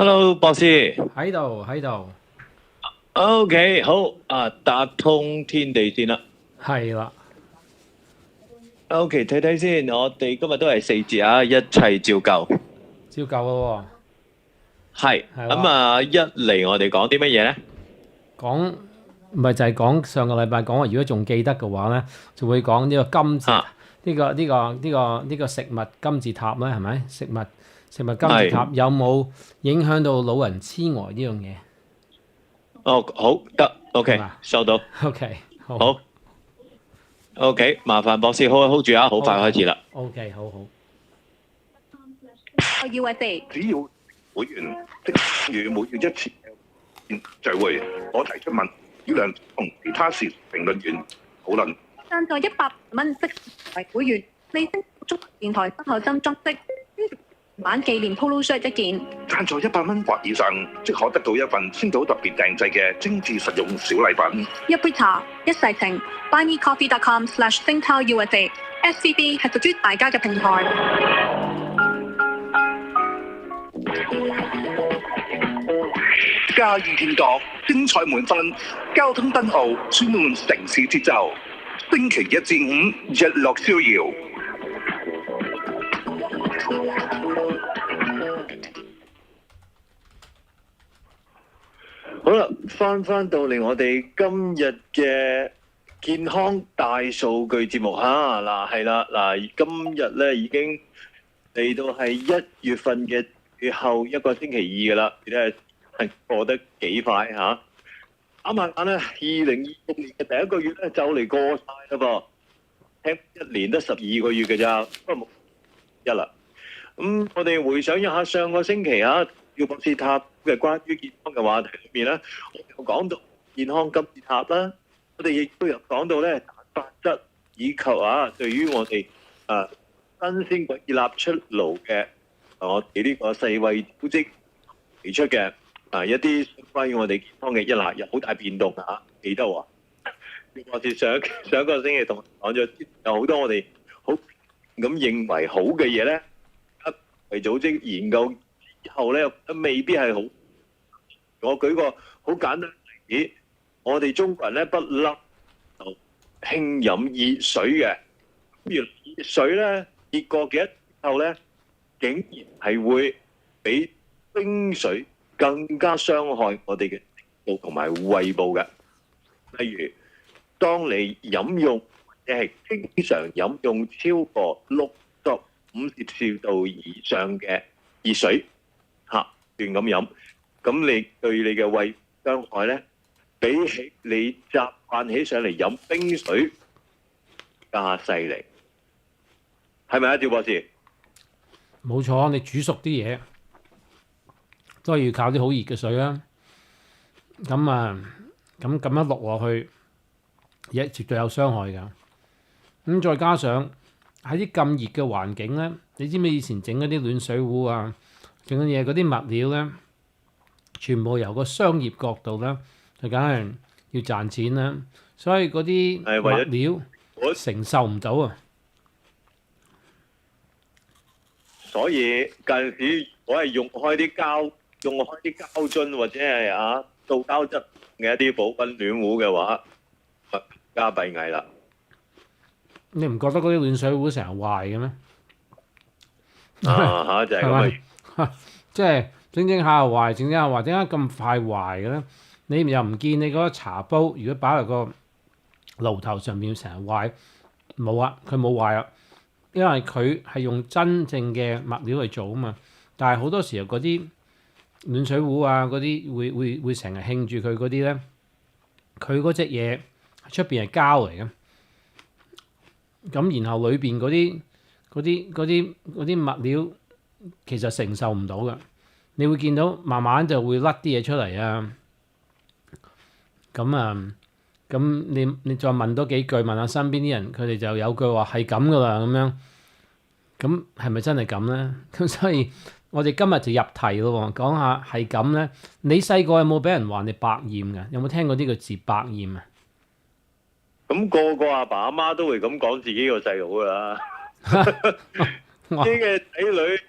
Hello，博士。喺度，OK，好啊，搭通天地線啦。係啦，OK，睇睇先，我哋今日都係4節啊，一切照舊。照舊咯係喎，係啦，咁啊，一嚟我哋講啲乜嘢呢？講咪就係講上個禮拜講話，如果仲記得嘅話咧，就會講呢個金字嚇，呢個食物金字塔咧，係咪？食物金字塔係。有冇影響到老人痴呆呢樣嘢？哦，好得，OK，係嘛收到。？OK，好，好，OK，麻煩博士 hold 住啊，好快開始啦。OK，好好。USA 只要會員即參與每月一次聚會，我提出問，要量同其他時評論員討論。贊助100蚊即為會員，利星中電台身後針裝飾版紀念 Polo shirt 一件。贊助100蚊或以上，即可得到一份星島特別訂製嘅精緻實用小禮品。一杯茶，一世情。buymecoffee.com/singtelUSA SCB 係屬於大家嘅平台。嘉義天國精彩滿分，交通燈號轉換城市節奏。星期1至5日落逍遙。好啦，翻到嚟我哋今日嘅健康大數據節目嚇，嗱係啦，嗱今日咧已經嚟到係1月份嘅最後一個星期二㗎啦，你睇係過得幾快嚇？啱啱咧2026年嘅第一個月咧就嚟過晒啦噃，聽一年得12個月嘅咋，不過冇一啦。咁我哋回想一下上個星期啊，要博士塔嘅關於健康嘅話題裏面咧，我哋有講到健康金字塔啦，我哋亦都有講到咧蛋白質以及對於我哋新鮮滾熱辣出爐嘅我哋呢個世衛組織提出嘅一啲關於我哋健康嘅一辣有好大變動啊！記得喎，我哋上個星期同我講咗有好多我哋好咁認為好嘅嘢咧。為組織研究之後咧，未必係好。我舉個好簡單例子，我哋中國人咧不嬲就興飲熱水嘅，原來熱水咧熱過幾多之後咧，竟然係會比冰水更加傷害我哋嘅食道同埋胃部嘅。例如，當你飲用或者係經常飲用超過65攝氏度以上嘅熱水，亂咁飲，咁你對你嘅胃傷害咧，比起你習慣起上嚟飲冰水加犀利，係咪啊，趙博士？冇錯，你煮熟啲嘢都係要靠啲好熱嘅水啦。咁樣落落去，亦絕對有傷害㗎。咁再加上喺啲咁熱嘅環境咧，你知唔知以前整嗰啲暖水壺啊，整嘅嘢嗰啲物料咧，全部由個商業角度咧，就梗係要賺錢啦。所以嗰啲物料承受唔到啊。所以近時我係用開啲膠樽或者係塑膠質嘅一啲保溫暖壺嘅話，更加閉翳啦。你唔覺得嗰啲暖水壺成日壞嘅咩？就係咁啊！即係整下壞，整下壞，點解咁快壞嘅咧？你又唔見你嗰個茶煲，如果擺落個爐頭上面成日壞，冇啊，佢冇壞啊，因為佢係用真正嘅物料去做啊嘛。但係好多時候嗰啲暖水壺啊，嗰啲會成日興住佢嗰啲咧，佢嗰隻嘢出邊係膠嚟嘅。咁然後裏邊嗰啲物料其實承受唔到嘅，你會見到慢慢就會甩啲嘢出嚟啊。咁你再問多幾句，問下身邊啲人，佢哋就有句話係咁噶啦咁樣。咁係咪真係咁咧？咁所以我哋今日就入題咯，講下係咁咧。你細個有冇俾人話你百厭㗎？有冇聽過呢個字百厭啊？咁個個阿爸阿媽都會咁講自己個細佬噶啦，自己嘅仔女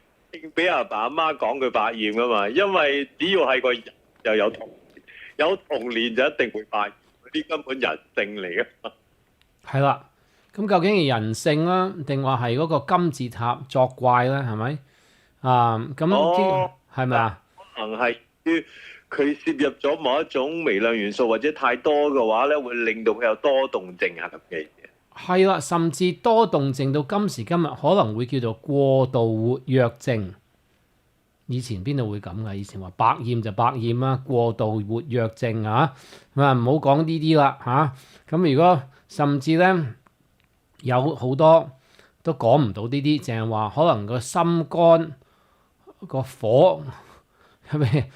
定俾阿爸阿媽講佢百厭噶嘛，因為只要係個人就有童年就一定會百厭，嗰啲根本人性嚟嘅嘛。係啦，咁究竟係人性啦，定話係嗰個金字塔作怪咧？係咪啊？咁係咪啊？可能係佢攝入咗某一種微量元素或者太多嘅話咧，會令到佢有多動症啊咁嘅嘢。係啦，甚至多動症到今時今日可能會叫做過度活躍症。以前邊度會咁噶？以前話百厭就百厭啦，過度活躍症啊，咁啊唔好講呢啲啦嚇。咁如果甚至咧有好多都講唔到呢啲，淨係話可能個心肝個火係咪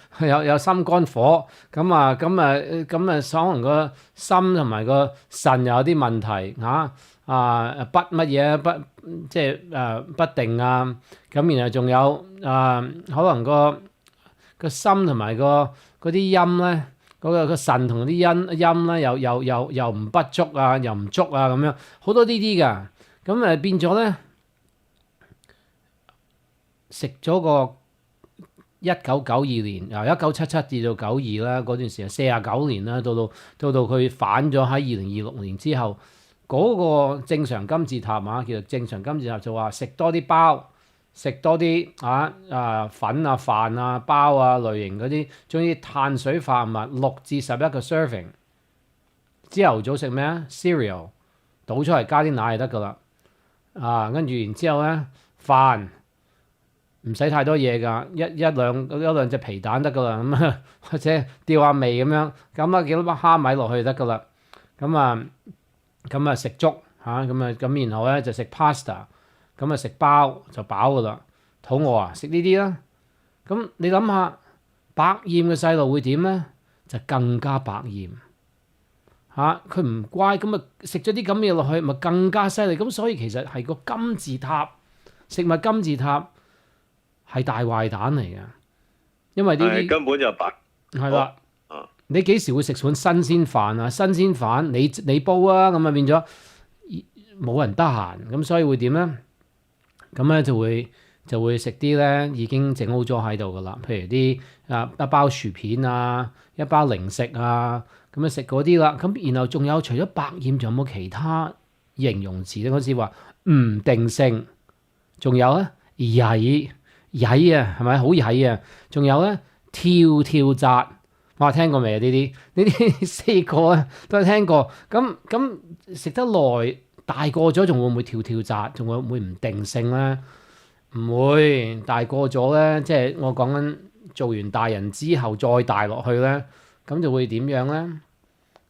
有心肝火咁啊？可能個心同埋個腎又有啲問題嚇不乜嘢即係不定啊。咁然後仲有可能個心同埋嗰啲陰咧，個腎同啲陰咧又唔不足啊，又唔足啊，咁樣好多呢啲㗎。咁變咗咧食咗個1992年由1977至到92啦，嗰段時間49年啦，到佢反咗喺2026年之後，嗰個正常金字塔叫做正常金字塔就話食多啲包，食多啲粉啊飯啊包啊類型嗰啲，總之碳水化合物6至11個 serving。朝頭早食咩啊 cereal 倒出嚟加啲奶就得噶啦，跟住然之後咧飯唔使太多嘢㗎，一兩隻皮蛋得㗎啦，咁或者吊下味咁樣，咁幾多粒蝦米落去就得㗎啦，咁食粥咁然後咧就食 pasta， 咁食包就飽㗎啦，肚餓啊食呢啲啦，咁你諗下百厭嘅細路會點咧？就更加百厭佢唔乖，咁食咗啲咁嘢落去，咪更加犀利，咁所以其實係個金字塔食物金字塔。係大壞蛋嚟嘅，因為呢啲根本就白係啦。你幾時會食碗新鮮飯啊？新鮮飯你煲啊，咁啊變咗冇人得閒，咁所以會點咧？咁咧就會食啲咧已經整好咗喺度噶啦，譬如啲一包薯片啊，一包零食啊，咁樣食嗰啲啦。咁然後仲有除咗百厭，仲有冇其他形容詞咧？嗰時話唔定性，仲有咧曳啊，係咪好曳啊？仲有咧跳紮，哇聽過未啊？呢啲四個啊都係聽過。咁食得耐大個咗，仲會唔會跳紮？仲會唔會唔定性咧？唔會，大個咗咧，即係我講緊做完大人之後再大落去咧，咁就會點樣咧？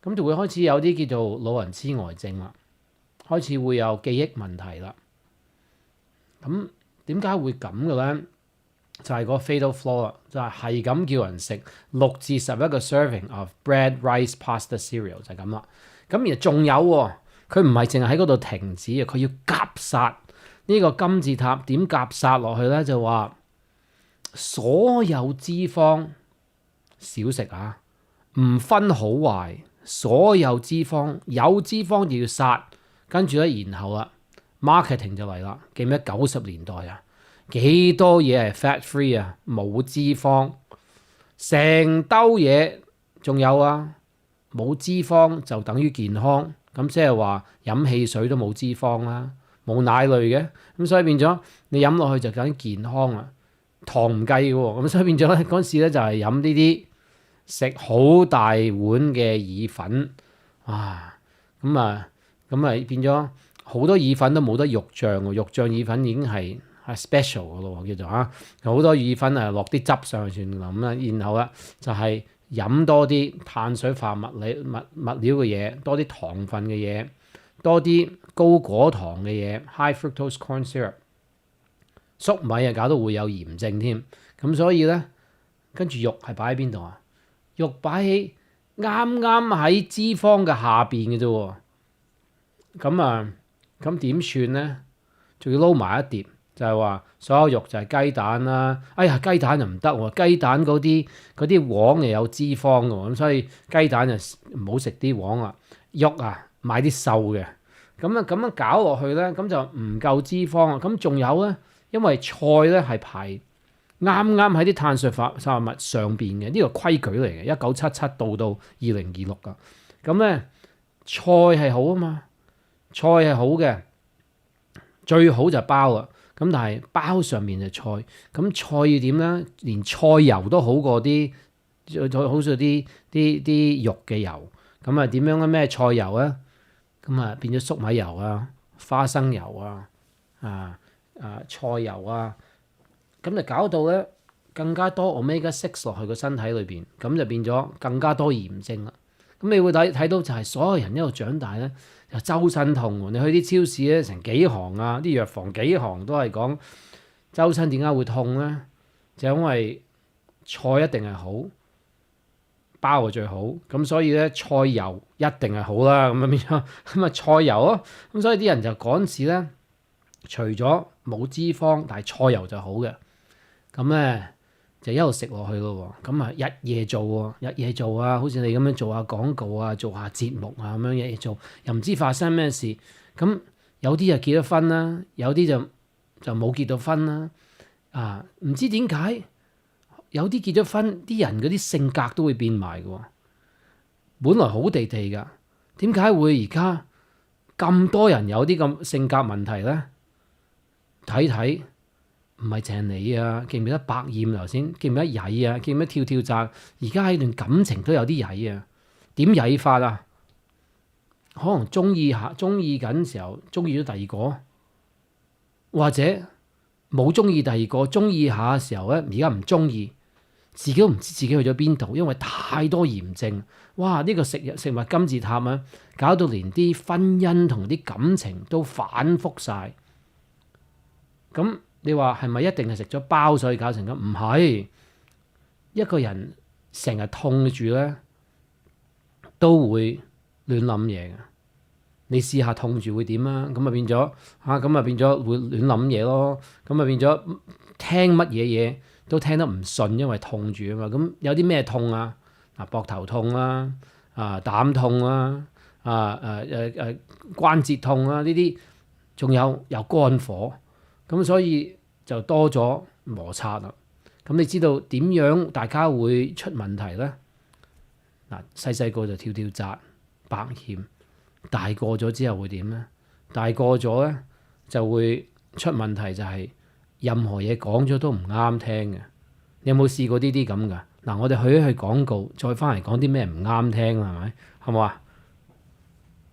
咁就會開始有啲叫做老人痴呆症啦，開始會有記憶問題啦。咁點解會咁嘅咧？就係個 fatal flaw 啦，就係咁叫人食6至11個 serving of bread, rice, pasta, cereal 就係咁啦。咁而仲有佢唔係淨係喺嗰度停止啊，佢要夾殺呢個金字塔。點夾殺落去咧？就話所有脂肪少食啊，唔分好壞，所有脂肪有脂肪就要殺。跟住咧，然後marketing 就嚟啦。記唔記得90年代啊？幾多嘢係 fat free 啊？冇脂肪，成兜嘢。仲有冇脂肪就等於健康。咁即係話飲汽水都冇脂肪啦，冇奶類嘅。咁所以變咗你飲落去就等於健康啊。糖唔計嘅喎。咁所以變咗咧嗰陣時咧就係飲呢啲，食好大碗嘅意粉咁變咗好多意粉都冇得肉醬喎。肉醬意粉已經係special 嘅咯，叫做好多意粉落啲汁上去算啦。然後就係飲多啲碳水化物料嘅嘢，多啲糖分嘅嘢，多啲高果糖嘅嘢 ，high fructose corn syrup， 粟米搞到會有炎症添。咁所以咧，跟住肉係擺喺邊度啊？肉擺喺啱喺脂肪嘅下邊嘅啫。咁點算咧？仲要撈埋一碟。就係話所有肉就係雞蛋啦。哎呀，雞蛋就唔得喎，雞蛋嗰啲黃又有脂肪嘅喎，咁所以雞蛋就唔好食啲黃啦。肉買啲瘦嘅。咁樣搞落去咧，咁就唔夠脂肪啊。咁仲有咧，因為菜咧係排啱啱喺啲碳水化合物上邊嘅，呢個規矩嚟嘅，1977到2026噶。咁咧菜係好啊嘛，菜係好嘅，最好就包啦。咁但係包上面就菜，咁菜要點咧？連菜油都好過啲，好似啲肉嘅油。咁啊點樣咧？咩菜油啊？咁啊變咗粟米油啊、花生油啊、菜油啊，咁就搞到咧更加多 omega 6落去個身體裏邊，咁就變咗更加多炎症啦。咁你會睇到就係所有人一路長大咧，就周身痛喎。你去啲超市咧，成幾行啊，啲藥房幾行都係講周身點解會痛咧？就因為菜一定係好，包就最好。咁所以咧菜油一定係好啦。咁啊變咗咁啊菜油咯。咁所以啲人就嗰陣時咧，除咗冇脂肪，但係菜油就好嘅。咁咧就一路食落去咯。咁啊日夜做喎，日夜做啊，好似你咁樣做下廣告啊，做下節目啊咁樣日夜做，又唔知發生咩事。咁有啲就結咗婚啦，有啲就冇結到婚啦。啊，唔知點解有啲結咗婚，啲人嗰啲性格都會變埋嘅。本來好地地㗎，點解會而家咁多人有啲咁性格問題咧？睇唔係淨係你啊，記唔記得百厭頭先？記唔記得曳啊？記唔記得跳跳紮？而家喺段感情都有啲曳啊？點曳法啊？可能中意緊時候，中意咗第二個，或者冇中意第二個，中意下嘅時候咧，而家唔中意，自己都唔知自己去咗邊度，因為太多炎症。哇！呢個食物金字塔啊，搞到連啲婚姻同啲感情都反覆晒。咁你話係咪一定係食咗包所以搞成咁？唔係，一個人成日痛住咧，都會亂諗嘢嘅。你試下痛住會點啊？咁啊變咗會亂諗嘢咯。咁啊變咗聽乜嘢都聽得唔順，因為痛住啊嘛。咁有啲咩痛啊？膊頭痛啦，膽痛啦，關節痛啦，呢啲仲有肝火。咁所以就多咗摩擦啦。咁你知道點樣大家會出問題咧？嗱，細個就跳跳紮、百厭，大個咗之後會點咧？大個咗咧就會出問題，就係任何嘢講咗都唔啱聽嘅。你有冇試過呢啲咁噶？嗱，我哋去一去廣告，再翻嚟講啲咩唔啱聽啦，係咪？好唔好啊？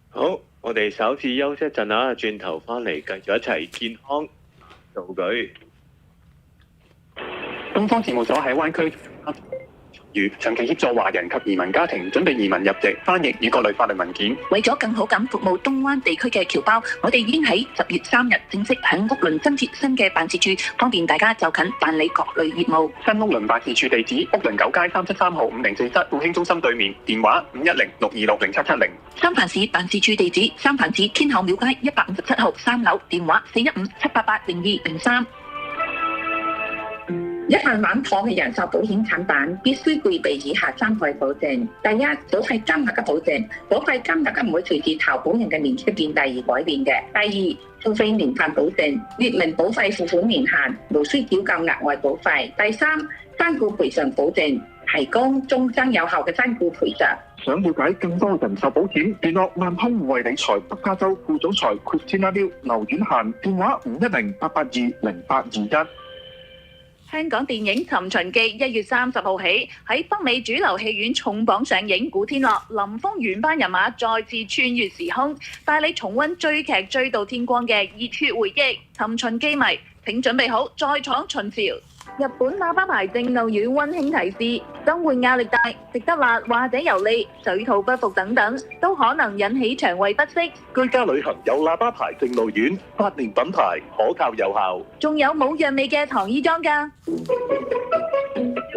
好，我哋稍事休息一陣啊，轉頭翻嚟繼續一齊健康數據。東方事務所喺灣區長期協助華人及移民家庭準備移民入籍、翻譯與各類法律文件。為咗更好咁服務東灣地區嘅僑胞，我哋已經喺10月3日正式響屋崙增設新嘅辦事處，方便大家就近辦理各類業務。新屋崙辦事處地址：屋崙9街373號504室富興中心對面，電話510-626-0770。三藩市辦事處地址：三藩市天后廟街157號3樓，電話415-788-0203。一份穩妥嘅人壽保險產品必須具備以下3項保證：第一，保費金額嘅保證，保費金額唔會隨住投保人嘅年紀變大而改變嘅；第二，付費年份保證，列明保費付款年限，無需繳交額外保費；第三，身故賠償保證，提供終身有效嘅身故賠償。想了解更多人壽保險，聯絡萬通互惠理財北加州副總裁 Christina Liu 劉婉嫻，電話510-882-0821。香港電影《尋秦記》1月30號起喺北美主流戲院重磅上映，古天樂、林峰原班人馬再次穿越時空，帶你重溫追劇追到天光嘅熱血回憶。尋秦記迷，請準備好再闖秦朝。日本喇叭牌正露丸溫馨提示：生活壓力大，食得辣或者油膩、水土不服等等，都可能引起腸胃不適。居家旅行有喇叭牌正露丸，8年品牌，可靠有效。仲有冇藥味嘅糖衣裝㗎？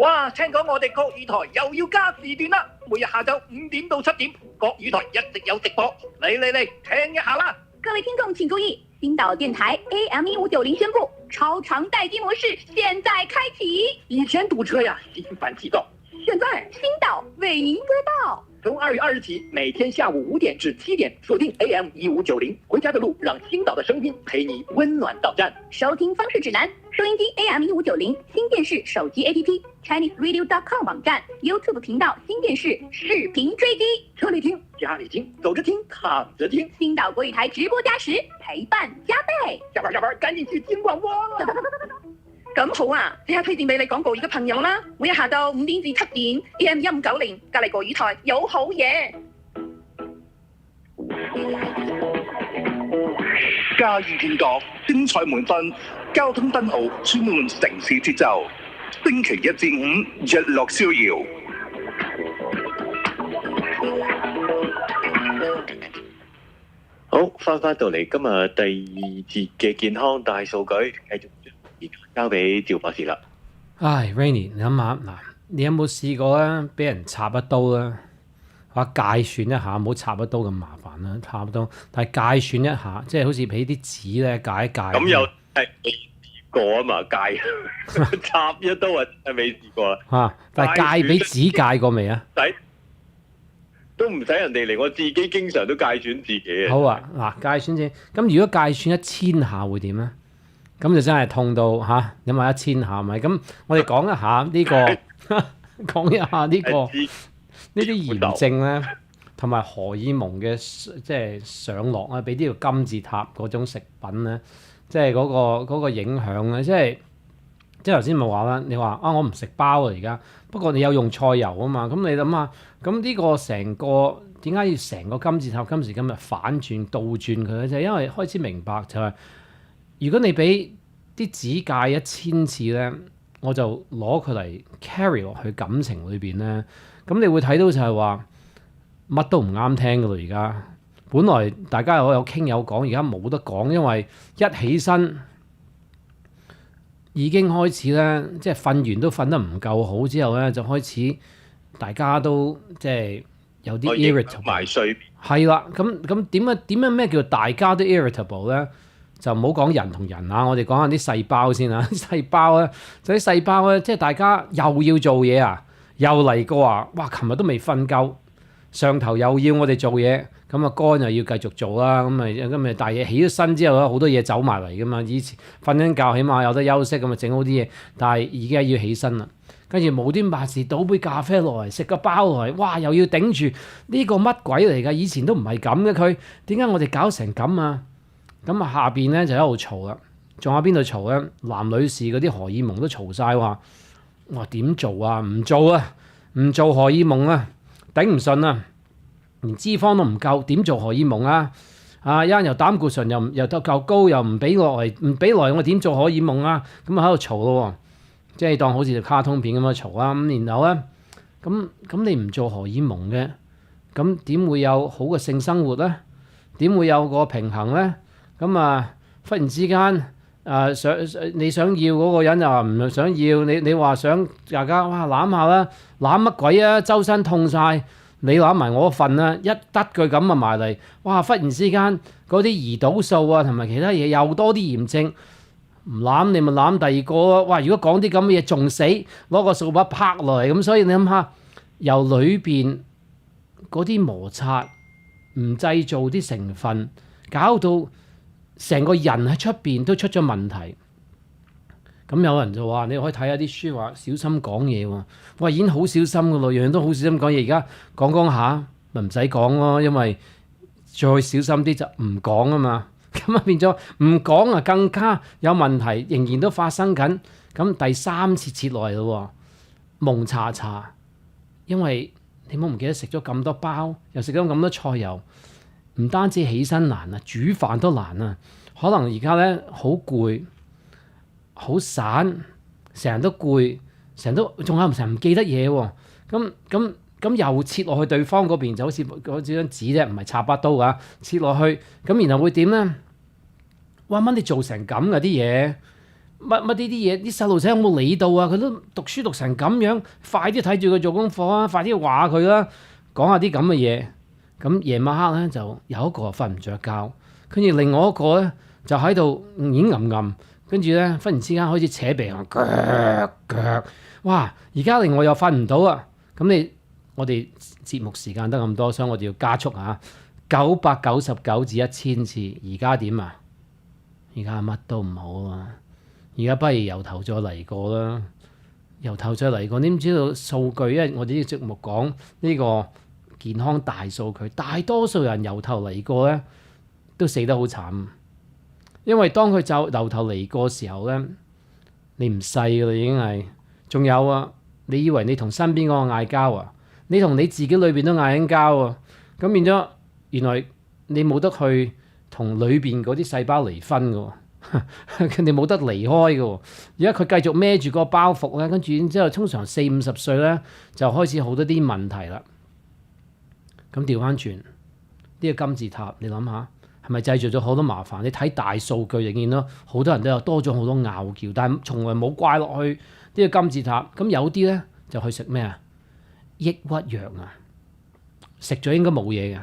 哇！聽講我哋國語台又要加時段啦，每日下晝5點到7點，國語台一直有直播，嚟聽一下啦！各位聽眾請注意，冰島電台 AM1590宣布，超長待機模式現在開啟。以前堵車呀，心煩氣躁，现在星岛为您播报。从2月20日起，每天下午5点至7点，锁定 AM1590，回家的路让星岛的声音陪你温暖到站。收听方式指南：收音机 AM1590，新电视手机 APP ChineseRadio.com 网站 YouTube 频道新电视视频追击。车里听，家里听，走着听，躺着听。星岛国语台直播加时，陪伴加倍。下班趕緊去聽廣播啦！咁好啊！即刻推薦俾你講國語嘅朋友啦。每日下晝5點至7點 AM1590，隔離國語台有好嘢。嘉義見角，精彩滿分，交通燈號充滿城市節奏。星期1至5日落逍遙。好，翻到嚟今日第2節嘅健康大數據，繼續交俾趙博士啦。唉 ，Rainy， 你諗下嗱，你有冇試過咧，俾人插一刀咧？話界選一下，唔好插一刀咁麻煩啦，插一刀，但係界選一下，即係好似俾啲紙咧界一界。咁又係未試過啊嘛？界插一刀啊，係未試過啊。但係界俾紙界過未啊？都唔使人哋嚟，我自己經常都界選自己啊。好啊，嗱，界選先。咁如果界選1000下會點咧？咁就真係痛到嚇，諗下1000下咪？咁我哋講一下呢個，講一下呢個呢啲炎症咧，同埋荷爾蒙嘅即係上落啊，俾呢個金字塔嗰種食品咧，即係嗰個影響咧，即係頭先咪話啦，你話啊我唔食包啊而家，不過你有用菜油啊嘛，咁你諗下，咁呢個成個點解要成個金字塔今時今日反轉倒轉佢咧？就係因為開始明白就係。如果你俾啲指戒1000次咧，我就攞佢嚟 carry 落去感情裏邊咧，咁你會睇到就係話乜都唔啱聽噶咯。而家本來大家有傾有講，而家冇得講，因為一起身已經開始咧，即係瞓完都瞓得唔夠好之後咧，就開始大家都即係有啲 irritable 埋睡。係啦，咁點樣咩叫大家都 irritable 咧？就唔好講人同人啊，我哋講下啲細胞先啊。細胞咧，就啲細胞咧，即係大家又要做嘢啊，又嚟過啊，哇！琴日都未瞓夠，上頭又要我哋做嘢，咁啊肝又要繼續做啦，咁咪大嘢起咗身之後咧，好多嘢走埋嚟噶嘛。以前瞓緊覺，起碼有得休息，咁啊整好啲嘢，但係而家要起身啦，跟住無端白事倒杯咖啡落嚟，食個包落嚟，哇！又要頂住呢個乜鬼嚟㗎？以前都唔係咁嘅，佢點解我哋搞成咁啊？咁啊，下邊咧就喺度嘈啦，仲有邊度嘈咧？男女士嗰啲荷爾蒙都嘈晒話，我話點做啊？唔做啊，唔做荷爾蒙啊，頂唔順啊，連脂肪都唔夠，點做荷爾蒙啊？啊，一陣又膽固醇又得夠高，又唔俾落嚟，唔俾來我點做荷爾蒙啊？咁啊喺度嘈咯，即係當好似條卡通片咁樣嘈啊！咁然後咧，咁你唔做荷爾蒙嘅，咁點會有好嘅性生活咧？點會有個平衡咧？咁啊，忽然之間你想要嗰個人又話唔想要，你話想大家哇攬下啦，攬乜鬼啊？周身痛晒，你攬埋我份啦，一得句咁啊埋嚟，哇！忽然之間嗰啲胰島素啊同埋其他嘢又多啲炎症，唔攬你咪攬第二個咯。哇！如果講啲咁嘅嘢仲死，攞個掃把拍落嚟咁，所以你諗下，由裏邊嗰啲摩擦唔製造啲成分，搞到成個人喺出邊都出咗問題，咁有人就話你可以睇下啲書話小心講嘢喎，哇已經好小心噶咯，樣樣都好小心講嘢，而家講下咪唔使講咯，因為再小心啲就唔講啊嘛，咁啊變咗唔講啊更加有問題，仍然都發生緊，咁第3次切落嚟咯，蒙查查，因為你冇唔記得食咗咁多包，又食咗咁多菜油。唔單止起身難啊，煮飯都難啊。可能而家咧好攰，好散，成日都攰，成日都仲有成日唔記得嘢喎。咁又切落去對方嗰邊，就好似嗰張紙啫，唔係插把刀㗎。切落去，咁然後會點咧？哇！乜你做成咁㗎啲嘢？乜呢啲嘢？啲細路仔有冇理到啊？佢都讀書讀成咁樣，快啲睇住佢做功課啊！快啲話佢啦，講下啲咁嘅嘢。咁夜晚黑咧就有一個瞓唔着覺，跟住另外一個咧就喺度已經吟吟，跟住咧忽然之間開始扯鼻鼾，腳，哇！而家令我又瞓唔到啊！咁我哋節目時間得咁多，所以我哋要加速嚇，999至1000次，而家點啊？而家乜都唔好啊！而家不如由頭再嚟過啦，由頭再嚟過。你唔知道數據，因為我哋呢個節目講呢個健康大數據，大多數人由頭嚟過咧都死得好慘，因為當佢就由頭嚟過時候咧，你唔細㗎啦已經係。仲有啊，你以為你同身邊嗰個嗌交啊？你同你自己裏邊都嗌緊交啊！咁變咗原來你冇得去同裏邊嗰啲細胞離婚㗎喎，你冇得離開㗎喎。而家佢繼續孭住個包袱咧，跟住然之後通常40-50歲咧就開始好多啲問題啦。咁調翻轉呢個金字塔，你諗下係咪製造咗好多麻煩？你睇大數據就見到好多人都有多咗好多拗撬，但係從來冇怪落去呢個金字塔。咁有啲咧就去食咩啊？抑鬱藥啊，食咗應該冇嘢嘅。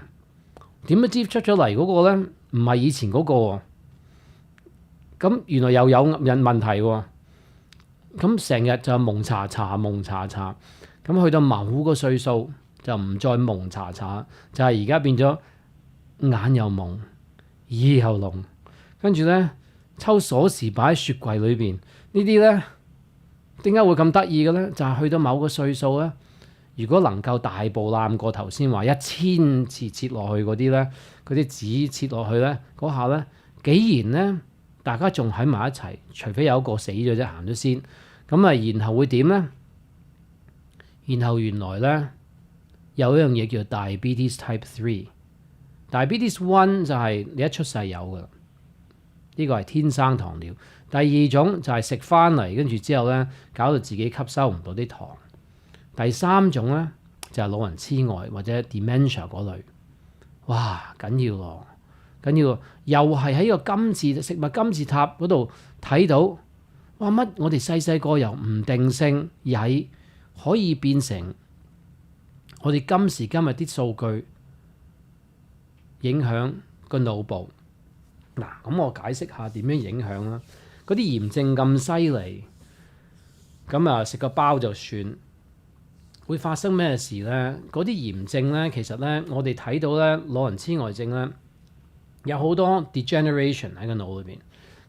點不知出咗嚟嗰個咧唔係以前嗰個喎，咁原來又有人問題喎。咁成日就蒙查查，咁去到某個歲數就唔再蒙查查，就係而家變咗眼又蒙，耳又聾，跟住咧抽鎖匙擺喺雪櫃裏邊。呢啲咧點解會咁得意嘅咧？就係去到某個歲數咧，如果能夠大步攬過頭先話1000次切落去嗰啲咧，嗰啲紙切落去咧嗰下咧，既然咧大家仲喺埋一齊，除非有一個死咗啫，行咗先，咁啊然後會點咧？然後原來咧有一樣嘢叫 diabetes type 3。diabetes 1就係你一出世有㗎，呢個係天生糖尿。第二種就係食翻嚟，跟住之後咧搞到自己吸收唔到啲糖。第三種咧就係老人痴呆或者 dementia 嗰類。哇，緊要咯，緊要！又係喺個食物金字塔嗰度睇到，哇乜我哋細個由唔定性曳可以變成我哋今時今日啲數據影響個腦部。嗱，咁我解釋下點樣影響啦。嗰啲炎症咁犀利，咁啊食個包就算，會發生咩事咧？嗰啲炎症咧，其實咧我哋睇到咧老人痴呆症咧有好多 degeneration 喺個腦裏邊。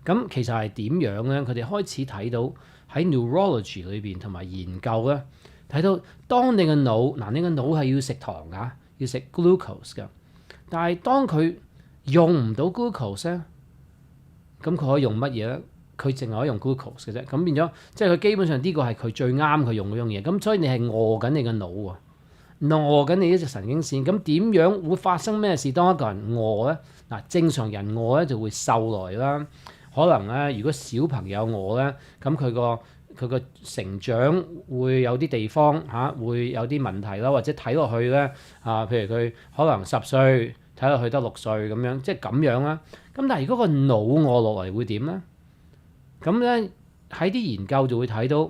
咁其實係點樣咧？佢哋開始睇到喺 neurology 裏邊同埋研究咧，睇到當你個腦嗱，你個腦係要食糖㗎，要食 glucose 㗎，但係當佢用唔到 glucose 咧，咁佢可以用乜嘢咧？佢淨係可以用 glucose 嘅啫。咁變咗，即係佢基本上呢個係佢最啱佢用嗰樣嘢。咁所以你係餓緊你個腦喎，餓緊你呢隻神經線。咁點樣會發生咩事？當一個人餓咧，嗱，正常人餓咧就會瘦來啦。可能咧，如果小朋友餓咧，咁佢個成長會有啲地方會有啲問題啦，或者睇落去咧譬如佢可能10歲睇落去得6歲咁樣，即係咁樣啦。咁但係如果個腦餓落嚟會點咧？咁咧喺啲研究就會睇到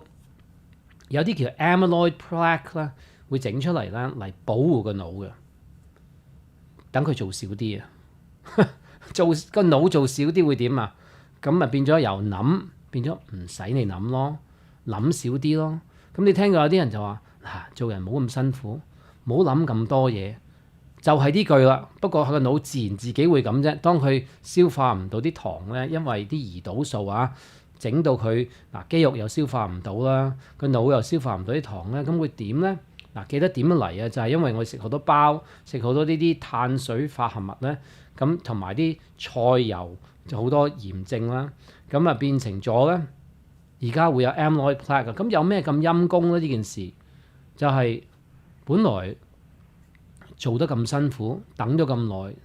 有啲叫 amyloid plaque 咧，會整出嚟咧嚟保護個腦嘅，等佢做少啲啊。做個腦做少啲會點啊？咁咪變咗由諗變咗唔使你諗咯，諗少啲咯。咁你聽過有啲人就話做人唔好咁辛苦，唔好諗咁多嘢，就係呢句啦。不過佢個腦自然自己會咁啫。當佢消化唔到啲糖咧，因為啲胰島素整到佢肌肉又消化唔到啦，個腦又消化唔到啲糖咧，咁會點咧？記得點樣嚟啊？就係因為我食好多包，食好多呢啲碳水化合物咧，咁同埋啲菜油就好多炎症啦，咁變成咗咧，而家會有 amyloid plaque 咁有咩咁陰功咧？呢件事就係本來做得咁辛苦，等咗咁耐，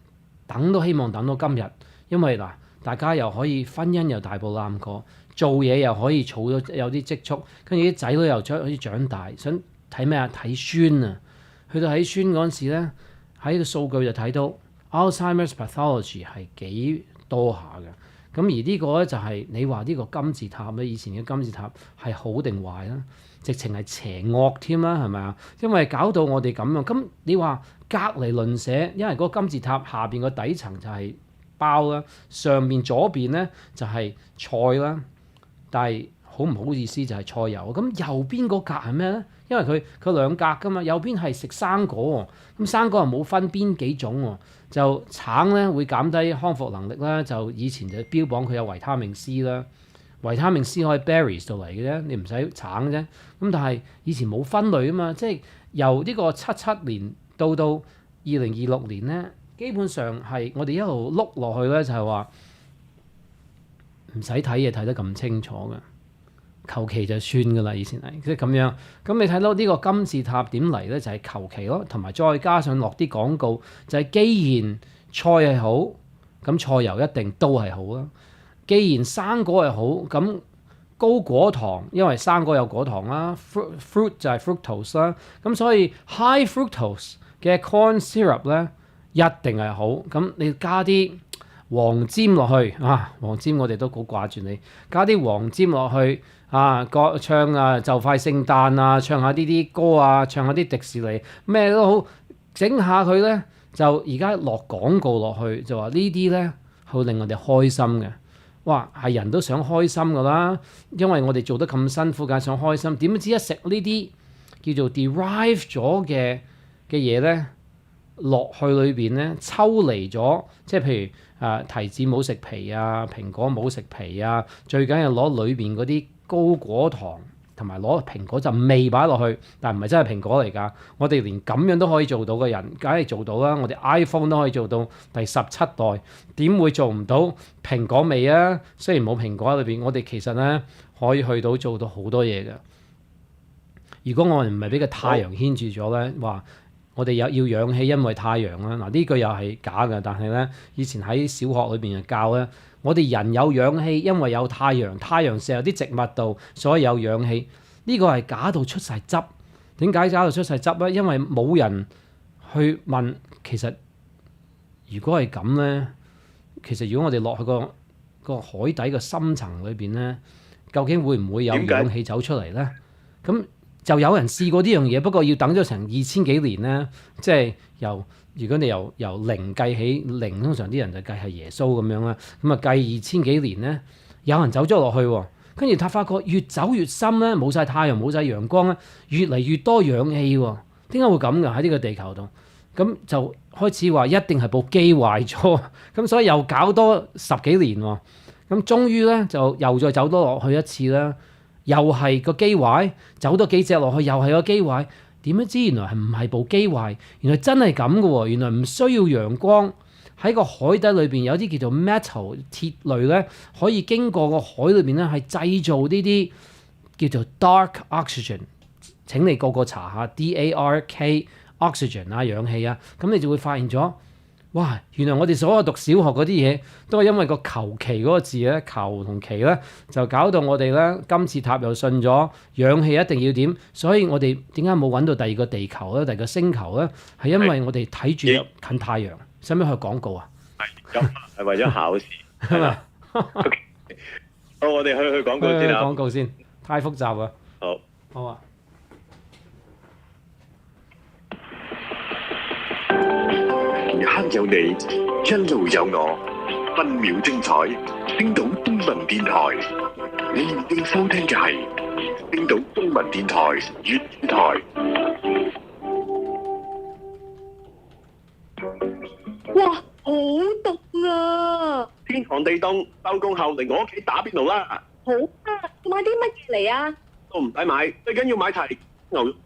等都希望等到今日，因為大家又可以婚姻又大步攬過，做嘢又可以儲到有啲積蓄，跟住啲仔女又可以長大，想睇咩啊？睇孫啊！去到睇孫嗰陣時咧，喺個數據就睇到 Alzheimer's pathology 係幾多下嘅。咁而呢個咧就係你話呢個金字塔咧，以前嘅金字塔係好定壞啦？直情係邪惡添啦，係咪啊？因為搞到我哋咁樣。咁你話隔離鄰舍，因為嗰個金字塔下邊個底層就係包啦，上面左邊咧就係菜啦，但係好唔好意思就係菜油。咁右邊嗰格係咩咧？因為佢兩格噶嘛，右邊係食生果喎，咁生果又冇分邊幾種喎，就橙咧會減低康復能力啦，就以前就標榜佢有維他命 C 啦，維他命 C 可以 berries 度嚟嘅啫，你唔使橙啫。咁但係以前冇分類啊嘛，即係由呢個77年到2026年咧，基本上係我哋一路碌落去咧，就係話唔使睇嘢睇得咁清楚嘅。求其就算㗎啦，以前係即係咁樣。咁你睇到呢個金字塔點嚟咧，就係求其咯，同埋再加上落啲廣告，就係既然菜係好，咁菜油一定都係好啦。既然生果係好，咁高果糖，因為生果有果糖啦 ，fruit 就係 fructose 啦，咁所以 high fructose 嘅 corn syrup 咧一定係好。咁你加啲黃尖落去啊，黃尖我哋都好掛住你，加啲黃尖落去。唱啊就快聖誕啊，唱下呢啲歌啊，唱下啲迪士尼咩都好，整下佢咧就而家落廣告落去，就話呢啲咧會令我哋開心嘅。哇，係人都想開心噶啦，因為我哋做得咁辛苦，梗係想開心。點知一食呢啲叫做 derive 咗嘅嘢咧，落去裏邊咧抽離咗，即係譬如提子冇食皮啊，蘋果冇食皮啊，最緊要攞裏邊嗰啲高果糖同埋攞蘋果陣味擺落去，但唔係真係蘋果嚟㗎。我哋連咁樣都可以做到嘅人，梗係做到啦。我哋 iPhone 都可以做到第17代，點會做唔到蘋果味啊？雖然冇蘋果喺裏邊，我哋其實咧可以去到做到好多嘢嘅。如果我哋唔係俾個太陽牽住咗咧，話我哋要氧氣，因為太陽啦。嗱，呢句又係假嘅，但係咧以前喺小學裏邊就教咧。我哋人有氧氣，因為有太陽，太陽射入啲植物度，所以有氧氣。呢個係假到出晒汁。點解假到出晒汁咧？因為冇人去問，其實如果係咁咧，其實如果我哋落去個海底個深層裏邊咧，究竟會唔會有氧氣走出嚟咧？咁就有人試過呢樣嘢，不過要等咗成2000幾年咧，即係如果你由零計起，零通常啲人就計係耶穌咁樣啦，咁啊計2000幾年咧，有人走咗落去，跟住佢發覺越走越深咧，冇晒太陽，冇晒陽光咧，越嚟越多氧氣喎。點解會咁㗎？喺呢個地球度，咁就開始話一定係部機壞咗，咁所以又搞多10幾年喎。咁終於咧就又再走多落去一次啦，又係個機壞，走多幾隻落去又係個機壞。點樣知原來係唔係部機壞？原來真係咁嘅喎！原來唔需要陽光，喺個海底裏邊有啲叫做 metal 鐵類咧，可以經過個海裏邊咧係製造呢啲叫做 dark oxygen。請你個查下 DARK oxygen 啊，氧氣啊，咁你就會發現咗，哇！原來我哋所有讀小學嗰啲嘢都係因為個求其嗰個字咧，求同其咧就搞到我哋咧金字塔又信咗氧氣一定要點，所以我哋點解冇揾到第二個地球咧、第二個星球咧？係因為我哋睇住近太陽。使唔使去廣告啊？係係為咗考試係嘛？好，我哋去廣告先啊！廣告先，太複雜啊！好啊！時刻有你，一路有我，分秒精彩。冰島中文電台，你現正收聽嘅係冰島中文電台粵語台。哇，好凍啊！天寒地凍，收工後嚟我屋企打邊爐啦！好啊，買啲乜嘢嚟啊？都唔使買，最緊要買齊牛肉丸、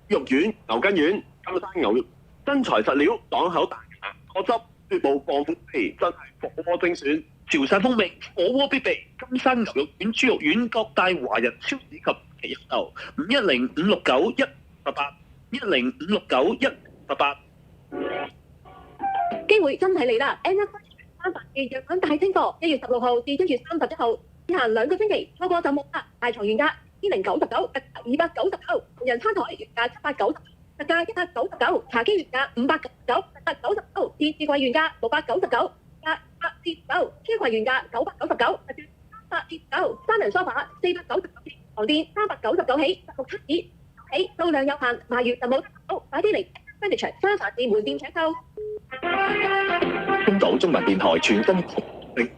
肉丸、牛筋丸、金山牛肉，真材實料，爽口彈牙，果汁絕無防腐劑，真係火鍋精選。潮汕風味火鍋必備，金山牛肉丸、豬肉丸，各大華人超市及其入售，510-569-1881，510-569-1888。機會真係嚟啦 ！NF 3凡嘅藥品大清貨，1月16號至1月31號，只限2個星期，錯過就冇啦！大床原價1099，特價299，人餐台原價799，特價199，茶几原價599，特價99，電視櫃原價699，特價809，書櫃原價999，特價389，三人梳化499，床墊399起，16七椅起，數量有限，賣完就冇得到，快啲嚟 Furniture 三藩市門店搶購。冰島中文電台全新凌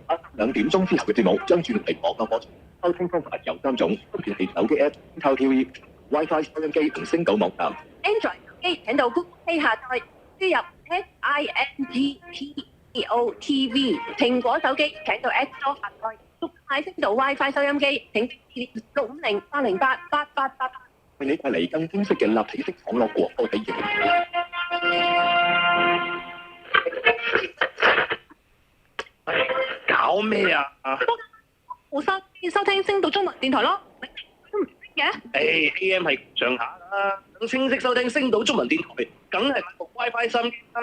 晨2點鐘之後嘅節目將轉嚟網絡播出。收聽方法有3種，分別係手機 App、Tow TV、WiFi 收音機同星島網站。 Android 手機請到 Google Play 下載，輸入 SINGTOTV。蘋果手機請到 App Store 下載，速派星島 WiFi 收音機請650-808-8888。為你帶嚟更清晰嘅立體式網絡廣播體驗。搞咩啊？我收聽星島中文電台咯，都唔識嘅。AM 係上下啦，想清晰收聽星島中文電台，梗係買部 WiFi 收音機啦，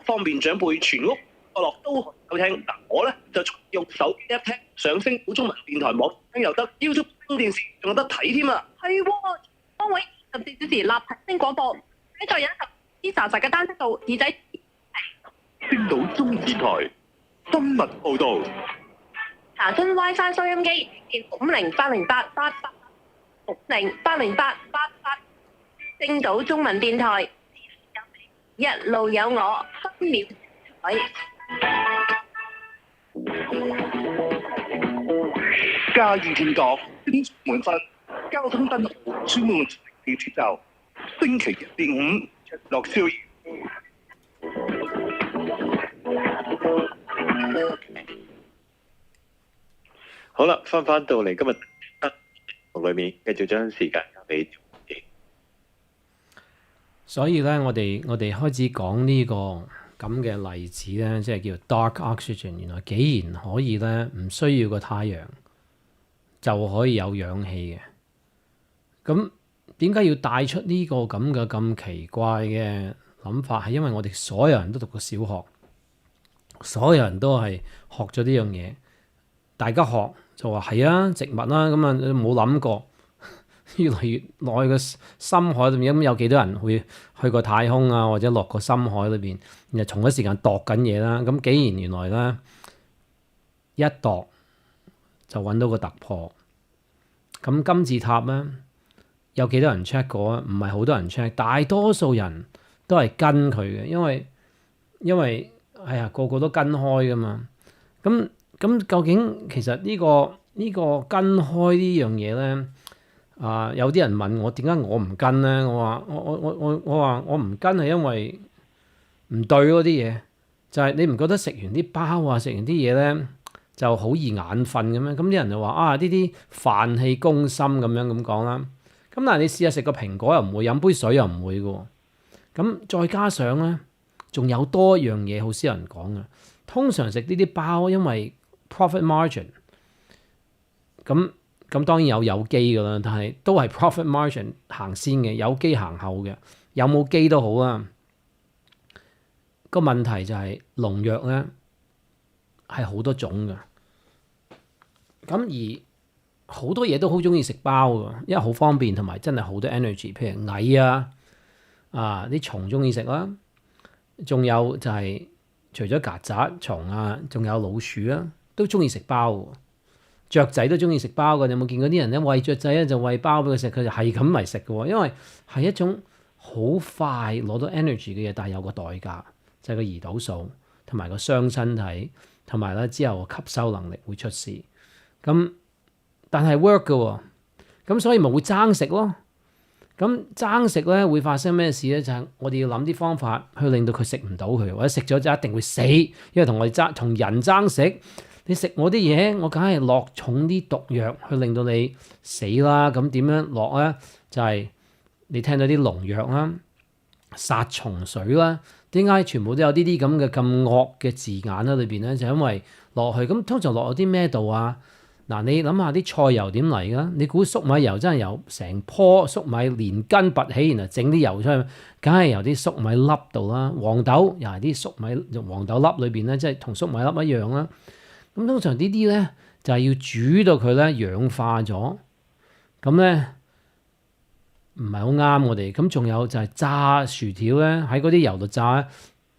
方便長輩全屋角落都可以收聽。嗱，我咧就用手機 App 聽，上星島中文電台網聽又得 ，YouTube 聽電視仲有得睇添啊！係喎，方位24小時立體聲廣播，喺在引入啲實實嘅單聲道耳仔。星島中文電台新聞報導。查詢 WiFi 收音機，電5080888，6080888。星島中文電台，一路有我，分秒精彩。嘉義天國經常滿分，交通燈號專門地鐵站，星期1至5日落宵夜。好啦，翻到嚟今日裏面，繼續將時間交俾。所以咧，我哋開始講呢個咁嘅例子咧，即係叫 dark oxygen。原來既然可以咧，唔需要個太陽就可以有氧氣嘅。咁點解要帶出呢個咁奇怪嘅諗法？係因為我哋所有人都讀過小學，所有人都係學咗呢樣嘢，大家學就話係啊，植物啦，咁啊冇諗過。越嚟越耐嘅深海裏面，咁有幾多人會去過太空啊，或者落過深海裏邊，然後同一時間度緊嘢啦。咁既然原來咧一度就揾到個突破，咁金字塔咧有幾多人 check 過啊？唔係好多人 check，大多數人都係跟佢嘅，因為係啊，個個都跟開噶嘛。咁究竟其實呢個跟開呢樣嘢咧？有啲人問我點解我唔跟咧？我話我唔跟係因為唔對嗰啲嘢，就係你唔覺得食完啲包啊，食完啲嘢咧就好易眼瞓嘅咩？咁啲人就話呢啲飯氣攻心咁講啦。咁但係你試下食個蘋果又唔會，飲杯水又唔會嘅。咁再加上咧，仲有多一樣嘢好少人講嘅。通常食呢啲包，因為 profit margin 咁當然有機㗎啦，但係都係 profit margin 行先嘅，有機行後嘅，有冇機都好啦。個問題就係農藥咧係好多種嘅，咁而好多嘢都好中意食包㗎，因為好方便同埋真係好多 energy。譬如蟻啲蟲中意食啦，仲有就係除咗曱甴蟲啊，仲有老鼠啊，都中意食包㗎。雀仔都中意食包嘅，你有冇見過啲人咧餵雀仔咧就餵包俾佢食，佢就係咁嚟食嘅喎。因為係一種好快攞到 energy 嘅嘢，但係有個代價，就係個胰島素同埋個傷身體，同埋咧之後個吸收能力會出事。咁但係 work 嘅喎，咁所以咪會爭食咯。咁爭食咧會發生咩事咧？就係我哋要諗啲方法去令到佢食唔到佢，或者食咗就一定會死，因為同人爭食。你食我啲嘢，我梗係落重啲毒藥去令到你死啦。咁點樣落咧？就係你聽到啲農藥啦、殺蟲水啦，點解全部都有呢啲咁惡嘅字眼喺裏邊咧？就因為落去咁通常落咗啲咩度啊？嗱，你諗下啲菜油點嚟㗎？你估粟米油真係由成棵粟米連根拔起，然後整啲油出去，梗係由啲粟米粒度啦。黃豆又係啲粟米黃豆粒裏邊咧，即係同粟米粒一樣啦。咁通常呢啲咧就係要煮到佢咧氧化咗，咁咧唔係好啱我哋。咁仲有就係炸薯條咧，喺嗰啲油度炸，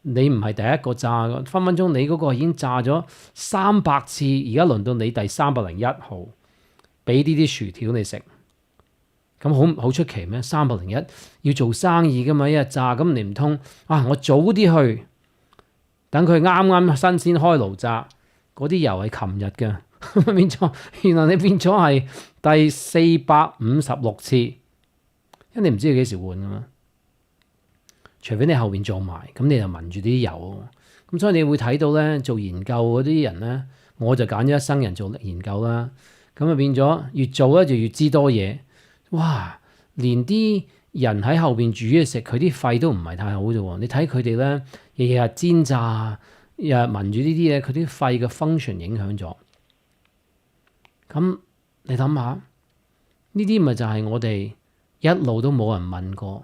你唔係第一個炸嘅，分分鐘你嗰個已經炸咗300次，而家輪到你第301號，俾呢啲薯條你食，咁好出奇咩？301要做生意噶嘛，一日炸，咁你唔通我早啲去，等佢啱啱新鮮開爐炸。嗰啲油係琴日嘅，變咗原來你變咗係第456次，因為你唔知佢幾時換噶嘛。除非你後邊做埋，咁你就聞住啲油。咁所以你會睇到咧，做研究嗰啲人咧，我就揀咗一生人做研究啦。咁啊變咗越做咧就越知多嘢。哇！連啲人喺後邊煮嘢食，佢啲肺都唔係太好啫喎。你睇佢哋咧，日日煎炸，日日聞住呢啲嘢，佢啲肺嘅 function 影響咗。咁你諗下，呢啲咪就係我哋一路都冇人問過。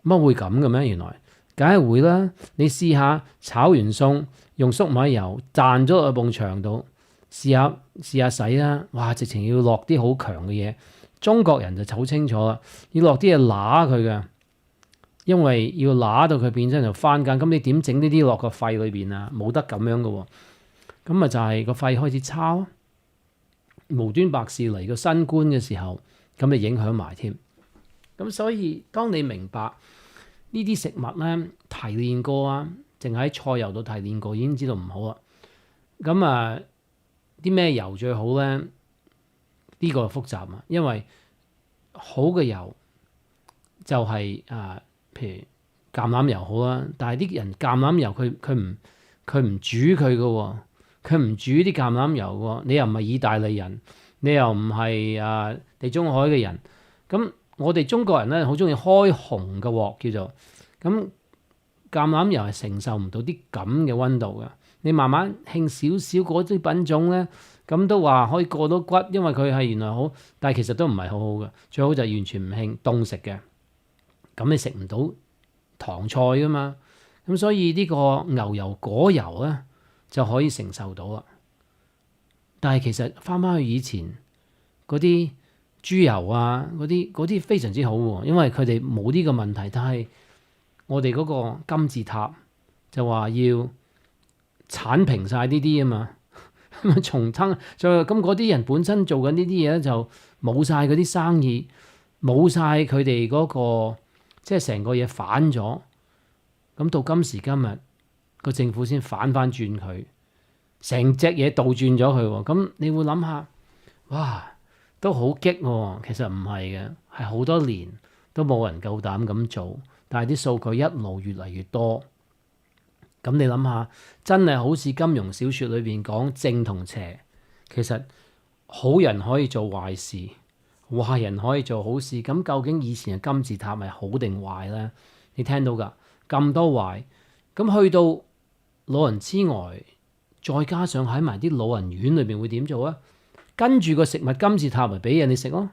乜會咁嘅咩？原來梗係會啦！你試下炒完餸用粟米油彈咗落去埲牆度，試下洗啦！哇，直情要落啲好強嘅嘢。中國人就好清楚啦，要落啲嘢揦佢嘅，因為要揦到佢變成就番梘。咁你點整呢啲落個肺裏邊啊？冇得咁樣嘅喎。咁咪就係個肺開始抄，無端白事嚟個新冠嘅時候，咁咪影響埋添。咁所以當你明白呢啲食物咧提煉過啊，淨喺菜油度提煉過已經知道唔好啦。咁啊，啲咩油最好咧？呢個複雜啊，因為好嘅油就係譬如橄欖油好啦，但係啲人橄欖油佢唔煮佢嘅喎，佢唔煮啲橄欖油喎。你又唔係意大利人，你又唔係地中海嘅人，咁我哋中國人咧好中意開紅嘅鑊叫做，咁橄欖油係承受唔到啲咁嘅溫度嘅。你慢慢興少少嗰啲品種咧。咁都話可以過到骨，因為佢係原來好，但係其實都唔係好好嘅。最好就係完全唔興凍食嘅，咁你食唔到糖菜噶嘛。咁所以呢個牛油果油咧就可以承受到啦。但係其實翻返去以前嗰啲豬油啊，嗰啲非常之好喎，因為佢哋冇呢個問題。但係我哋嗰個金字塔就話要剷平晒呢啲啊嘛。重吞就咁嗰啲人本身做緊呢啲嘢咧，就冇晒嗰啲生意，冇晒佢哋嗰個即係成個嘢反咗。咁到今時今日個政府先反翻轉佢，成隻嘢倒轉咗佢喎。咁你會諗下，哇，都好激喎。其實唔係嘅，係好多年都冇人夠膽咁做，但係啲數據一路越嚟越多。咁你諗下，真係好似金庸小說裏邊講正同邪，其實好人可以做壞事，壞人可以做好事。咁究竟以前嘅金字塔係好定壞咧？你聽到㗎咁多壞，咁去到老人痴呆，再加上喺埋啲老人院裏邊會點做啊？跟住個食物金字塔咪俾人哋食咯。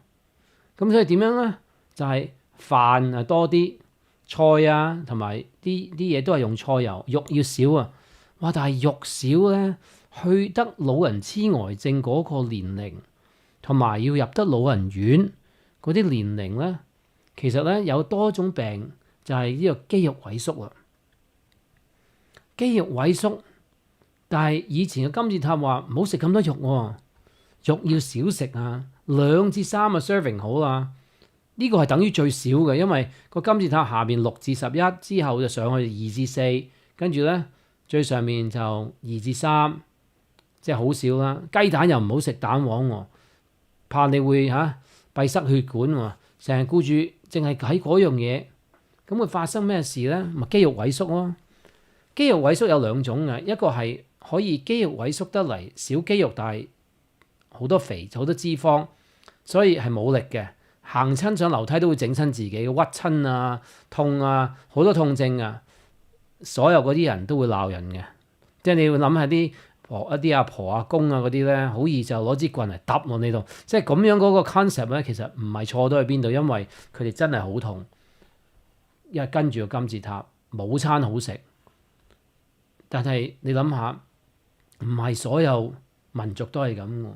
咁所以點樣咧？就係飯多啲。菜啊，同埋啲嘢都係用菜油，肉要少啊！哇，但係肉少咧，去得老人痴呆症嗰個年齡，同埋要入得老人院嗰啲年齡咧，其實咧有多種病，就係呢個肌肉萎縮啊！肌肉萎縮，但係以前嘅金字塔話唔好食咁多肉喎，肉要少食啊，2至3個 serving 好啦。呢個係等於最少嘅，因為個金字塔下邊6至11之後就上去2至4，跟住咧最上面就2至3，即係好少啦。雞蛋又唔好食蛋黃喎，怕你會閉塞血管喎，成日顧住淨係睇嗰樣嘢，咁會發生咩事咧？咪肌肉萎縮咯。肌肉萎縮有2種嘅，一個係可以肌肉萎縮得嚟少肌肉，但係好多肥好多脂肪，所以係冇力嘅。行親上樓梯都會整親自己，屈親啊、痛啊，好多痛症啊。所有嗰啲人都會鬧人嘅，即係你會諗下一啲阿婆阿公啊嗰啲咧，好易就攞支棍嚟揼落呢度。即係咁樣嗰個 concept 咧，其實唔係錯到去邊度，因為佢哋真係好痛，因為跟住個金字塔冇餐好食。但係你諗下，唔係所有民族都係咁喎。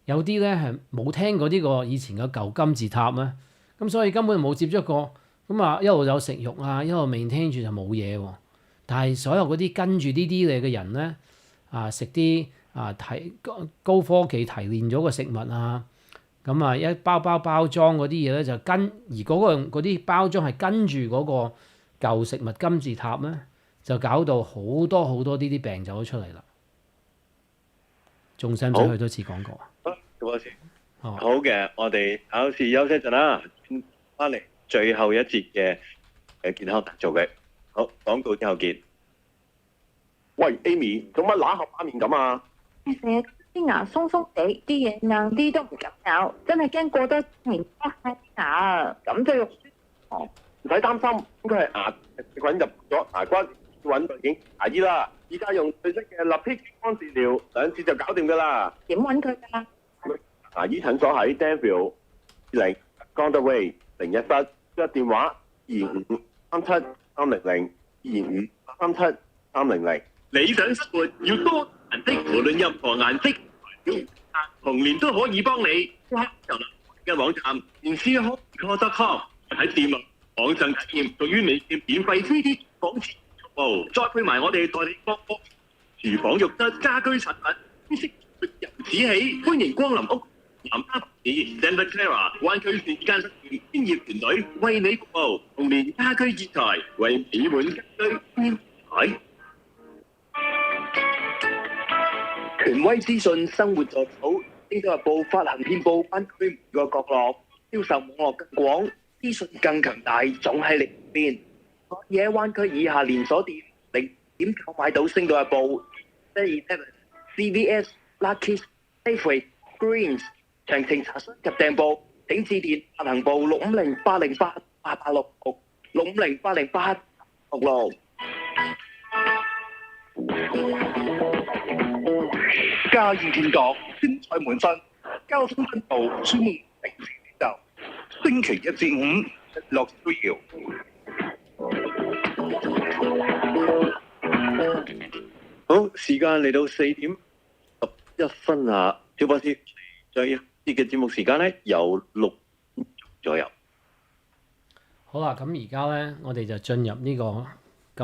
有啲咧係冇聽過呢個以前嘅舊金字塔咧，咁所以根本冇接觸過，咁一路有食肉啊，一路 maintain 住就冇嘢喎。但係所有嗰啲跟住呢啲嚟嘅人咧，食啲提高科技提煉咗嘅食物啊，咁一包裝嗰啲嘢咧就跟，而嗰啲包裝係跟住嗰個舊食物金字塔咧，就搞到好多呢啲病走咗出嚟啦。仲使唔使去多次廣告啊？好，多謝。好好嘅，我哋考試休息一陣啦，翻嚟最後一節嘅健康大數據。好，廣告之後見。喂 Amy，做乜揦盒拉麵咁啊？成日啲牙鬆鬆地，啲嘢硬啲都唔敢咬，真係驚過多年花晒啲牙，咁就用唔使擔心，應該係牙細菌入咗牙骨，要揾對應牙醫啦。依家用最新嘅立體激光治療，2次就搞掂㗎啦。點揾佢㗎？牙醫診所喺 Danville 20 Gardner Way 017，電話25373002537300。理想生活要多顏色，無論任何顏色，紅蓮都可以幫你。就嚟嘅網站 InsureHome.com 喺店內網上體驗，屬於你嘅免費 3D 房設服務，再配埋我哋代理幫幫廚房浴室家居產品，識由此起，歡迎光臨屋。南亞市 Santa Clara 灣區時間實驗專業團隊為你服務，紅蓮家居業材為美滿家居添彩。權威資訊，生活在手。呢個日報發行遍佈灣區每個角落，銷售網絡更廣，資訊更強大，總喺你邊。可以喺灣區以下連鎖店零點購買到星島日報、CVS、Lucky、Safeway、Greens。詳情查詢及訂報，請致電發行部650-808-8866 650-808-866。嘉義見角，精彩滿身，交通分道專門平時就星期1至5落都要。好，時間嚟到4點11分啦，小博士，再一啲嘅節目時間咧有6分左右。好啦，咁而家咧，我哋就進入呢個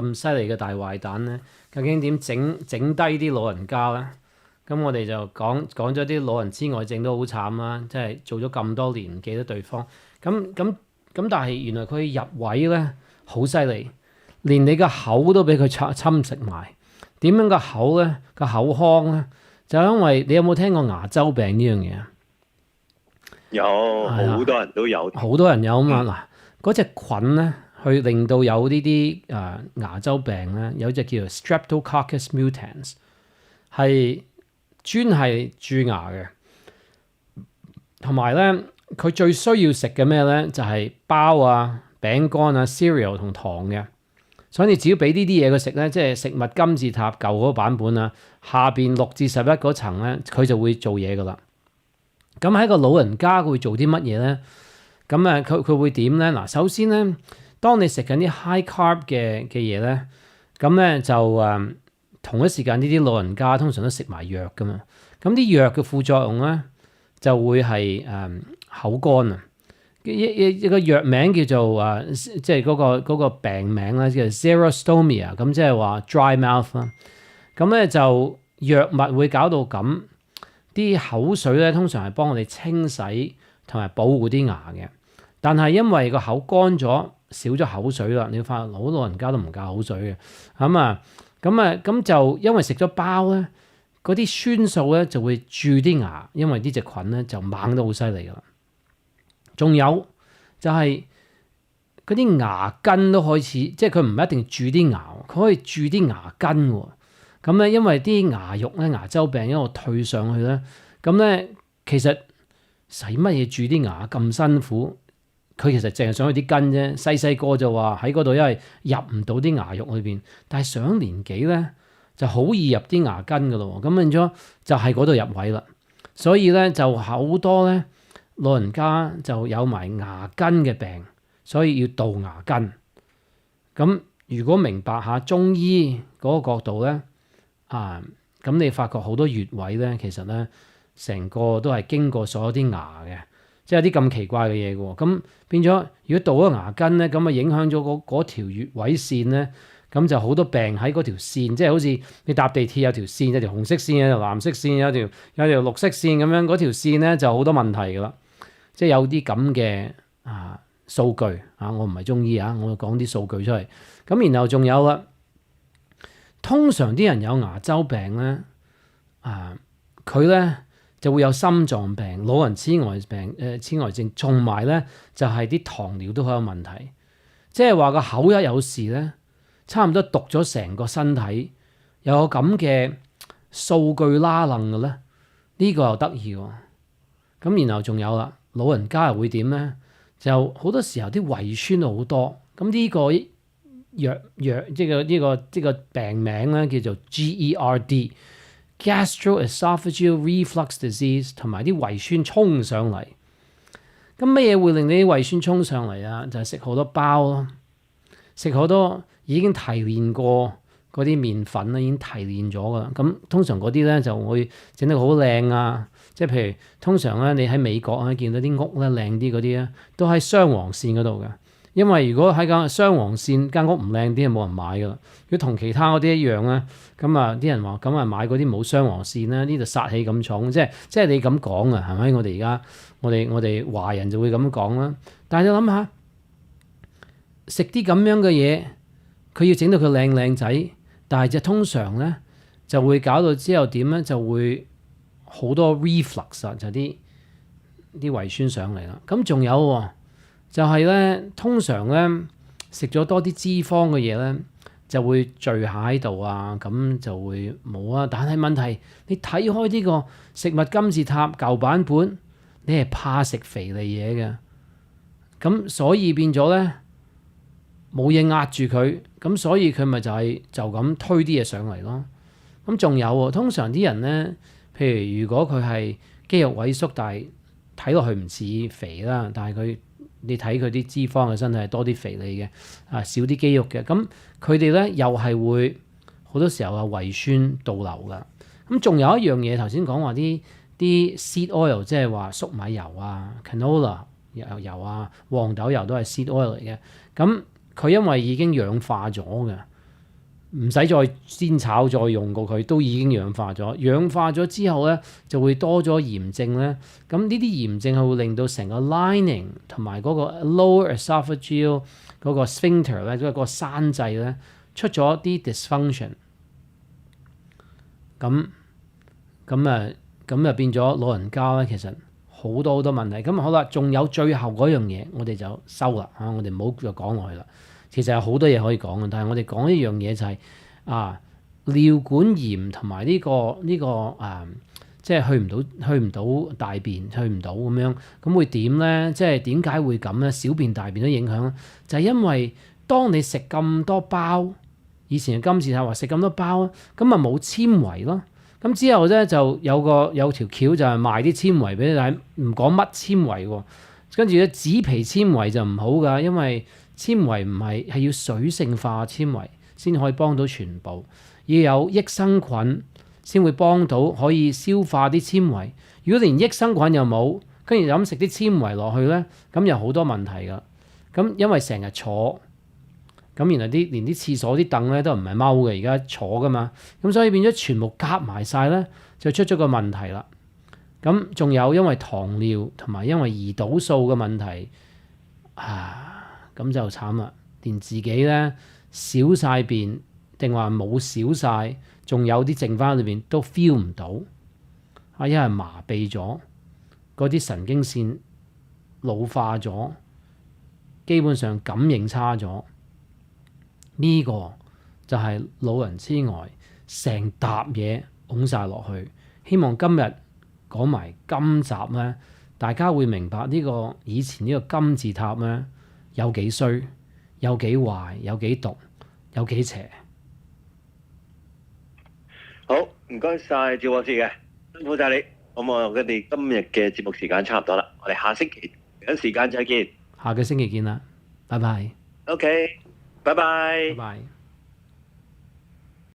咁犀利嘅大壞蛋咧，究竟點整低啲老人家咧？咁我哋就講咗啲老人痴呆症都好慘啦，即係做咗咁多年唔記得對方。咁，但係原來佢入位咧好犀利，連你個口都俾佢侵蝕埋。點樣個口咧？個口腔咧，就因為你有冇聽過牙周病呢樣嘢啊？有，好多人都有，好多人有啊嘛。嗱，嗰隻菌咧，去令到有呢啲牙周病咧，有隻叫做 Streptococcus mutans， 係專係蛀牙嘅。同埋咧，佢最需要食嘅咩咧，就係包啊、餅乾啊、cereal 同糖嘅。所以你只要俾呢啲嘢佢食咧，即係食物金字塔舊嗰個版本啊，下邊6至11嗰層咧，佢就會做嘢噶啦。咁喺個老人家佢會做啲乜嘢咧？咁佢會點咧？嗱，首先咧，當你食緊啲 high carb 嘅嘢咧，咁咧就同一時間呢啲老人家通常都食埋藥噶嘛。咁啲藥嘅副作用咧就會係口乾啊。一個藥名叫做即係嗰個病名咧，叫 xerostomia， 咁即係話 dry mouth 啦。咁咧就藥物會搞到咁，啲口水咧通常係幫我哋清洗同埋保護啲牙嘅。但係因為個口乾咗，少咗口水啦，你要發覺好多老人家都唔戒口水嘅。咁就因為食咗包咧，嗰啲酸素咧就會蛀啲牙，因為呢隻菌咧就猛得好犀利噶啦。仲有就係嗰啲牙根都開始，即係佢唔一定蛀啲牙，佢可以蛀啲牙根喎。咁咧，因為啲牙肉咧、牙周病一路退上去咧，咁咧其實使乜嘢蛀啲牙咁辛苦？佢其實淨係想去啲根啫。細個就話喺嗰度，因為入唔到啲牙肉裏邊，但係上年紀咧就好易入啲牙根噶咯。咁變咗就係嗰度入位啦。所以咧就好多咧。老人家就有埋牙根嘅病，所以要杜牙根。咁如果明白下中醫嗰個角度咧，咁你發覺好多穴位咧，其實咧成個都係經過所有啲牙嘅，即係有啲咁奇怪嘅嘢嘅。咁變咗，如果杜咗牙根咧，咁啊影響咗嗰條穴位線咧，咁就好多病喺嗰條線，即係好似你搭地鐵有條線，有條紅色線，有條藍色線，有條綠色線咁樣，嗰條線咧就好多問題㗎啦。即係有啲咁嘅數據我唔係中醫我講啲數據出嚟。咁然後仲有啦，通常啲人有牙周病咧，佢佢咧就會有心臟病、老人痴呆症，同埋咧就係啲糖尿都好有問題。即係話個口一有事咧，差唔多毒咗成個身體，有個咁嘅數據拉楞嘅咧，呢個又得意喎。咁然後仲有啦，老人家又會點咧？就好多時候啲胃酸好多，咁呢個即個病名咧叫做 GERD。Gastroesophageal Reflux Disease 同埋啲胃酸衝上嚟，咁乜嘢會令你啲胃酸衝上嚟啊？就係食好多包咯，食好多已經提煉過嗰啲麵粉啦，已經提煉咗噶啦。咁通常嗰啲咧就會整得好靚啊，即係譬如通常咧你喺美國啊見到啲屋咧靚啲嗰啲咧，都喺雙黃線嗰度嘅。因為如果喺間雙黃線間屋唔靚啲，係冇人買噶啦。如果同其他嗰啲一樣咧，咁啊啲人話咁啊買嗰啲冇雙黃線啦，呢度殺氣咁重，即係你咁講啊，係咪？我哋而家我哋華人就會咁講啦。但係你諗下，食啲咁樣嘅嘢，佢要整到佢靚靚仔，但係就通常咧就會搞到之後點咧，就會好多 reflux 啊，就啲胃酸上嚟啦。咁仲有喎。就係咧，通常咧食咗多啲脂肪嘅嘢咧，就會聚下喺度啊，咁就會冇啊。但係問題，你睇開呢個食物金字塔舊版本，你係怕食肥膩嘢嘅，咁所以變咗咧冇嘢壓住佢，咁所以佢咪就咁推啲嘢上嚟咯。咁仲有喎，通常啲人咧，譬如如果佢係肌肉萎縮，但係睇落去唔似肥啦，但係你睇佢啲脂肪嘅身體係多啲肥膩嘅，少啲肌肉嘅，咁佢哋咧又係會好多時候有胃酸倒流噶。咁仲有一樣嘢，頭先講話啲 seed oil， 即係話粟米油啊、canola 油啊、黃豆油都係 seed oil 嚟嘅。咁佢因為已經氧化咗嘅，唔使再煎炒再用過佢，都已經氧化咗。氧化咗之後咧，就會多咗炎症咧。咁呢啲炎症係會令到成個 lining 同埋嗰個 lower esophageal 嗰個 sphincter 咧，即係個山掣咧，出咗啲 dysfunction。咁就變咗老人家咧，其實好多問題。咁好啦，仲有最後嗰樣嘢，我哋就收啦嚇，我哋唔好再講落去啦。其實有好多嘢可以講嘅，但係我哋講一樣嘢就係尿管炎同埋呢個即係去唔到大便，去唔到咁樣，咁會點咧？即係點解會咁咧？小便大便都影響，就係因為當你食咁多包，以前嘅金字塔話食咁多包，咁咪冇纖維咯。咁之後咧就有條橋就係賣啲纖維俾你，但係唔講乜纖維喎。跟住咧紙皮纖維就唔好㗎，因為纖維唔係要水性化纖維先可以幫到全部，要有益生菌先會幫到可以消化啲纖維。如果連益生菌又冇，跟住就咁食啲纖維落去咧，咁有好多問題㗎。咁因為成日坐，咁原來連啲廁所啲凳咧都唔係踎嘅，而家坐㗎嘛。咁所以變咗全部夾埋晒咧，就出咗個問題啦。咁仲有因為糖尿同埋因為胰島素嘅問題咁就慘啦，連自己咧少晒便定話冇少晒，仲有啲剩翻裏邊都 feel 唔到，一係麻痹咗，嗰啲神經線老化咗，基本上感應差咗，呢個就係老人痴呆成沓嘢拱晒落去。希望今日講埋今集咧，大家會明白呢個以前呢個金字塔咧有幾衰，有幾壞，有幾毒，有幾邪。好，唔該晒趙博士嘅，辛苦晒你。咁我哋今日嘅節目時間差唔多啦，我哋下星期同一時間再見。下個星期見啦，拜拜。OK，拜拜。拜拜。